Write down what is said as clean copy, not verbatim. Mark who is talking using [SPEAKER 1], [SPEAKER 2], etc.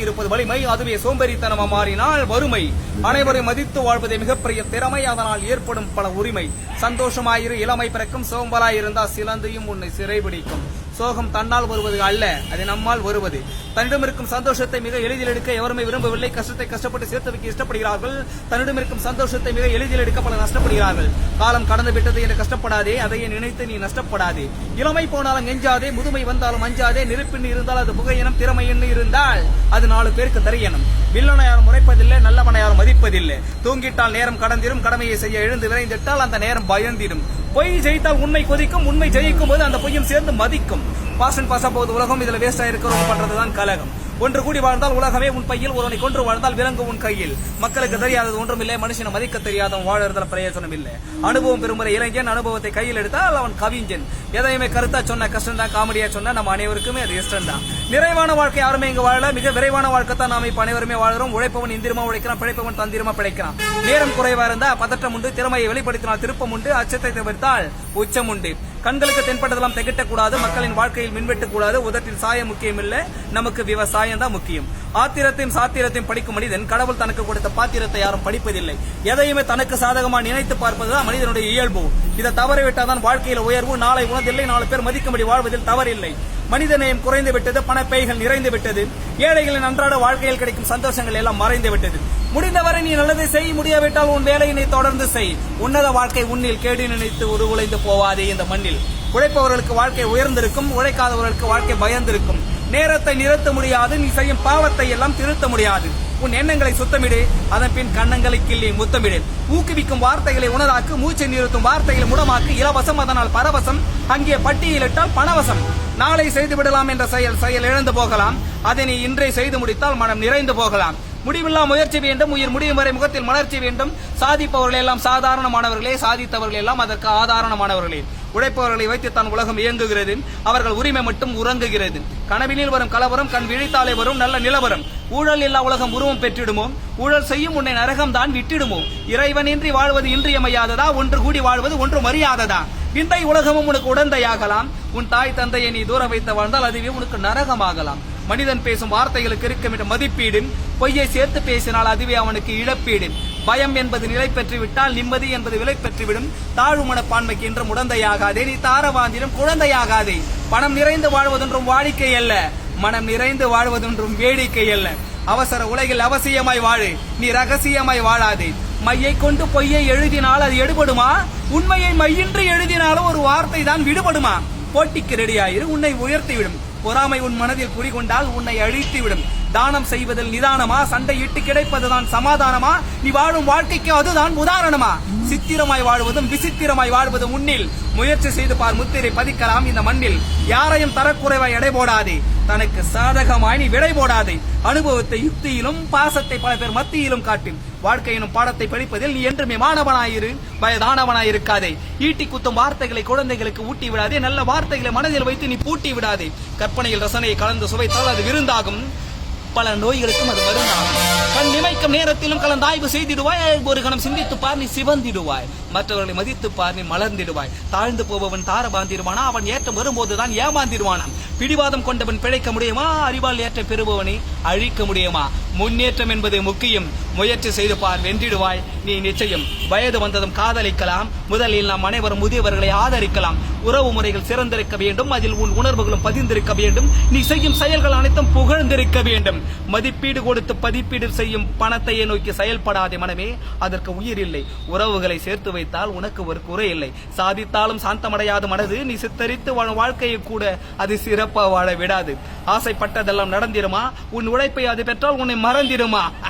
[SPEAKER 1] இருப்பது வலிமை, அதுவே சோம்பேறித்தனமா மாறினால் வறுமை. அனைவரையும் மதித்து வாழ்வதே மிகப்பெரிய திறமை, அதனால் ஏற்படும் பல உரிமை. சந்தோஷமாயிரு, இளமை பிறக்கும், சோம்பலாயிருந்தால் சிலந்தையும் உன்னை சிறைபிடிக்கும். சோகம் தன்னால் வருவது அல்ல, அது நம்மால் வருவது. தன்னிடம் இருக்கும் சந்தோஷத்தை மிக எளிதில் எடுக்க எவருமே விரும்பவில்லை. கஷ்டத்தை கஷ்டப்பட்டு சேர்த்து வைக்க இஷ்டப்படுகிறார்கள். தன்னிடம் இருக்கும் சந்தோஷத்தை மிக எளிதில் எடுக்க பல நஷ்டப்படுகிறார்கள். காலம் கடந்து விட்டது என்று கஷ்டப்படாதே, அதையே நினைத்து நீ நஷ்டப்படாதே. இளமை போனாலும் எஞ்சாதே, முதுமை வந்தாலும் அஞ்சாதே. நெருப்பின் இருந்தால் அது புகையினம், திறமை என்ன இருந்தால் அது 4 பேருக்கு தெரியணும். வில்லனை யாரும் முறைப்பதில்லை, நல்லவனை யாரும் மதிப்பதில்லை. தூங்கிட்டால் நேரம் கடந்திடும், கடமையை செய்ய எழுந்து விரைந்திட்டால் அந்த நேரம் பயந்திடும். பொய் ஜெயித்தால் உண்மை கொதிக்கும், உண்மை ஜெயிக்கும் போது அந்த பொய்யும் சேர்ந்து மதிக்கும். பாசன் பாச போகுது உலகம், இதுல வேஸ்டா இருக்கிறவங்க பண்றதுதான் கலகம். ஒன்று கூடி வாழ்ந்தால் உலகமே உன் பையில், ஒருவனை கொன்று வாழ்ந்தால் விலங்கு உன் கையில். மக்களுக்கு தெரியாதது ஒன்றுமில்லை, மனுஷனை மதிக்க தெரியாதவன் வாழறதுல பிரயோஜனம் இல்லை. அனுபவம் பெருமுறை இளைஞன், அனுபவத்தை கையில் எடுத்தால் அவன் கவிஞன். எதையுமே கருத்தா சொன்ன கஷ்டம் தான், காமெடியா சொன்னா நம்ம அனைவருக்குமே அது இஷ்டம் தான். நிறைவான வாழ்க்கை யாருமே இங்க வாழல, மிக விரைவான வாழ்க்கை தான் நாம இப்ப அனைவருமே வாழ்றோம். உழைப்பவன் இந்திரமா உழைக்கிறான், பிழைப்பவன் தந்திரமா பிழைக்கிறான். நேரம் குறைவா இருந்தா பதற்றம் உண்டு, திறமையை வெளிப்படுத்தினால் திருப்பம் உண்டு, அச்சத்தை தவிர்த்தால் உச்சம் உண்டு. கண்களுக்கு தென்பட்டதெல்லாம் திகட்டக்கூடாது, மக்களின் வாழ்க்கையில் மின்வெட்டக்கூடாது. உதட்டில் சாயம் முக்கியம் இல்ல, நமக்கு விவசாயம் தான் முக்கியம். ஆத்திரத்தையும் சாத்திரத்தையும் படிக்கும் மனிதன் கடவுள் தனக்கு கொடுத்த பாத்திரத்தை யாரும் படிப்பதில்லை. எதையுமே தனக்கு சாதகமா நினைத்து பார்ப்பதுதான் மனிதனுடைய இயல்பு. இதை தவறிவிட்டாதான் வாழ்க்கையில உயர்வு. நாளை உணர்ந்தில்லை, 4 பேர் மதிக்கும்படி வாழ்வதில் தவறில்லை. மனிதநேயம் குறைந்து விட்டது, பணப்பைகள் நிறைந்து விட்டது. ஏழைகளின் அன்றாட வாழ்க்கையில் கிடைக்கும் சந்தோஷங்கள் எல்லாம் மறைந்து விட்டது. முடிந்தவரை நீ நல்லதை செய், முடியாவிட்டால் உன் வேலையை நீ தொடர்ந்து செய். உன்னத வாழ்க்கை உன்னில், கேடு நினைத்து உருகுலைந்து போவாதே இந்த மண்ணில். உழைப்பவர்களுக்கு வாழ்க்கை உயர்ந்திருக்கும், உழைக்காதவர்களுக்கு வாழ்க்கை பயந்திருக்கும். நேரத்தை நிறுத்த முடியாது, நீ செய்யும் பாவத்தை எல்லாம் திருத்த முடியாது. உன் எண்ணங்களை சுத்தமிடு, அதன் பின் கண்ணங்களை கிள்ளி முத்தமிடு. ஊக்குவிக்கும் வார்த்தைகளை உணராக்கு, மூச்சை நிறுத்தும் வார்த்தைகளை முடமாக்கு. இலவசம் அதனால் பரவசம், அங்கே பட்டியலிட்டால் பணவசம். நாளை செய்து விடலாம் என்ற செயல் இழந்து போகலாம். அதை நீ இன்றே செய்து முடித்தால் மனம் நிறைந்து போகலாம். முடிவில்லா முயற்சி வேண்டும், உயிர் முடியும் வரை முகத்தில் மலர்ச்சி வேண்டும். சாதிப்பவர்கள் எல்லாம் சாதாரணமானவர்களே, சாதித்தவர்கள் எல்லாம் அதற்கு ஆதாரணமானவர்களே. உழைப்பவர்களை வைத்துத்தான் உலகம் இயங்குகிறது, அவர்கள் உரிமை மட்டும் உறங்குகிறது. கனவினில் வரும் கலவரம், கண் விழித்தாலே வரும் நல்ல நிலவரம். ஊழல் இல்லா உலகம் உருவம் பெற்றிடுமோ, ஊழல் செய்யும் உன்னை நரகம் தான் விட்டிடுமோ. இறைவனின்றி வாழ்வது இன்றியமையாததா, ஒன்று கூடி வாழ்வது ஒன்று மரியாததா. விந்தை உலகமும் உனக்கு உடந்தையாகலாம், உன் தாய் தந்தையை நீ தூர வைத்து வாழ்ந்தால் அதுவே உனக்கு நரகமாகலாம். மனிதன் பேசும் வார்த்தைகளுக்கு இருக்க மதிப்பீடு, பொய்யை சேர்த்து பேசினால் அதுவே அவனுக்கு இழப்பீடு. பயம் என்பது நிலை பெற்றுவிட்டால் நிம்மதி என்பது விலை பெற்றுவிடும். தாழ்வு மனப்பான்மைக்கு என்றும் உடந்தையாகாதே, நீ தாரவாந்திரம் குழந்தையாகாதே. பணம் நிறைந்து வாழ்வதொன்றும் வாடிக்கை அல்ல, மனம் நிறைந்து வாழ்வதொன்றும் வேடிக்கை அல்ல. அவசர உலகில் அவசியமாய் வாழு, நீ ரகசியமாய் வாழாதே. மையை கொண்டு பொய்யை எழுதினால் அது எடுபடுமா, உண்மையை மையின்றி எழுதினாலும் ஒரு வார்த்தை தான் விடுபடுமா. போட்டிக்கு ரெடியாயிரு, உன்னை உயர்த்திவிடும். பொறாமை உன் மனதில் குடிகொண்டால் உன்னை அழித்துவிடும். தானம் செய்வதில் நிதானமா, சண்டையிட்டு கிடைப்பதுதான் சமாதானமா. நீ வாழும் வாழ்க்கைக்கு அதுதான் உதாரணமா. சித்திரமாய் வாழ்வதும் விசித்திரமாய் வாழ்வதும் உன்னில். முயற்சி செய்து பார், முத்திரை பதிக்கலாம் இந்த மண்ணில். யாரையும் தரக்குறைவாய் எடை போடாதே, தனக்கு சாதகமாய் நீ விடை போடாதே. அனுபவத்தை யுக்தியிலும், பாசத்தை பல பேர் மத்தியிலும் காட்டு. வாழ்க்கையினும் பாடத்தை படிப்பதில் நீ என்றுமே மாணவனாயிரு, பயதானவனாயிருக்காதே. ஈட்டி குத்தும் வார்த்தைகளை குழந்தைகளுக்கு ஊட்டி விடாதே, நல்ல வார்த்தைகளை மனதில் வைத்து நீ பூட்டி விடாதே. கற்பனையில் ரசனையை கலந்து சுவைத்தால் அது விருந்தாகும், பல நோய்களுக்கும் அது மருந்தாகும். கண் நிமைக்கும் நேரத்திலும் கலந்தாய்வு செய்திடுவாய், ஒரு கணம் சிந்தித்து பார் நீ சிவந்திடுவாய். மற்றவர்களை மதித்து பார் நீ மலர்ந்திடுவாய். தாழ்ந்து போபவன் தார பாந்திடுவானா, அவன் ஏற்றம் வரும்போதுதான் ஏமாந்திடுவானாம். பிடிவாதம் கொண்டவன் பிழைக்க முடியுமா, அறிவால் ஏற்ற பெறுபவனை அழிக்க முடியுமா. முன்னேற்றம் என்பது முக்கியம், முயற்சி செய்து பார் வென்றிடுவாய் நீ நிச்சயம். வயது வந்ததும் காதலிக்கலாம், முதலில் நாம் அனைவரும் முதியவர்களை ஆதரிக்கலாம். உறவு முறைகள் சிறந்திருக்க வேண்டும், அதில் உன் உணர்வுகளும் பதிந்திருக்க வேண்டும். நீ செய்யும் செயல்கள் அனைத்தும் புகழ்ந்திருக்க வேண்டும். மதிப்பீடு கொடுத்து பதிப்பீடு செய்யும் பணத்தையே நோக்கி செயல்படாதே மனமே, அதற்கு உயிர் இல்லை. உறவுகளை சேர்த்து வைத்தால் உனக்கு ஒரு குறை இல்லை. சாதித்தாலும் சாந்தமடையாது மனது, நீ சித்தரித்து வாழும் வாழ்க்கையை கூட அது சிறப்பாக வாழ விடாது. ஆசைப்பட்டதெல்லாம் நடந்திருமா, உன் உழைப்பை அது பெற்றால் உன்னை மறந்திருமா.